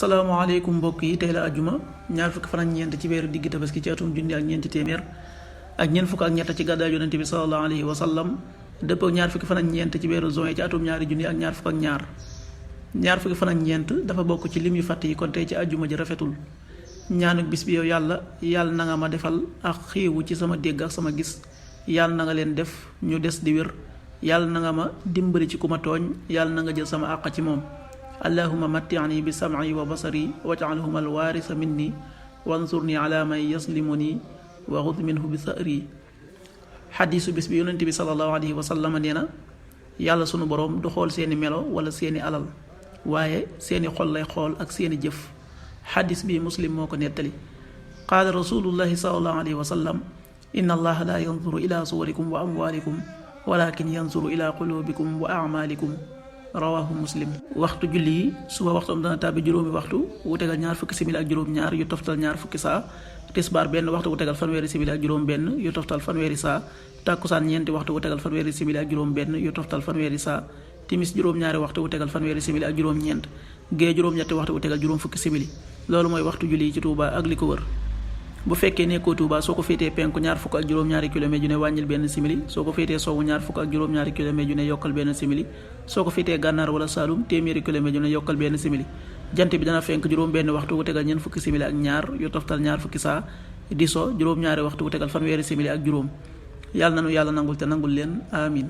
asalaamaaleykum mbokk yi tey la ajuma ñaar fukki fan ak ñeent ci weeru digg tabaski ci atum junni ak ñeenti téeméer ak ñeent fukk ak ñett ci gàddaay yonente bi sallallahu alayhi wa sallam dëppoo ñaar fukki fan ak ñeent ci weeru juin ci atum ñaari junni ak ñaar fukk ak ñaar fukki fan ak ñeent dafa bokk ci lim yu fàtt yi kon tey ci ajuma ji rafetul ñaanuk bis bi yow yàlla na nga ma defal ak xiiwu ci sama dégg ak sama gis yàlla na nga leen def ñu des di wér yàlla na nga ma dimbali ci ku ma tooñ yàlla na nga jël sama àq ci moom allahuma matti'ni bi sam'i wa basari waj'alhuma alwaarisa minni wansurni ala man yaslimuni wa xud minhu bi sa'ri. xadiisu bis bi yonent bi sallallahu alayhi wa sallam nee na yàlla sunu boroom du xool seeni melo wala seeni alal waaye seeni xol lay xool ak seeni jëf. xadiis bi muslim moo ko nettali. qaala rasulullahi sallallahu alayhi wa sallam inna allaha la yanzuru ila suwarikum wa amwalikum walakin yanzuru ila qulubikum wa a'malikum rawahu muslim. waxtu julli yi suba waxtu am dana tàbbi juróomi waxtu wu tegal ñaar fukki simili ak juróom ñaar yu toftal ñaar fukki saa. tisbaar benn waxtu wu tegal fanweeri simili ak juróom benn yu toftal fanweeri saa. tàkkusaan ñeenti waxtu wu tegal fanweeri simili ak juróom benn yu toftal fanweeri saa. timis juróom-ñaari waxtu wu tegal fanweeri simili ak juróom ñeent. gee juróom-ñetti waxtu wu tegal juróom fukki simili. loolu mooy waxtu julli yi ci Touba ak li ko wër. bu fekkee nekkoo Touba soo ko féetee penku ñaar fukk ak juróom-ñaari kilomètre yu ne wàññil benn simili soo ko féetee sowwu ñaar fukk ak juróom-ñaari kilomètre yu ne yokkal benn simili soo ko féetee gànnaar wala Saalum téeméeri kilomètre yu ne yokkal benn simili. jant bi dana fenk juróom benn waxtu wu tegal ñeent fukki simili ak ñaar yu toftal ñaar fukki saa di so juróom-ñaari waxtu wu tegal fanweeri simili ak juróom. yàlla nanu yàlla nangul te nangul leen amin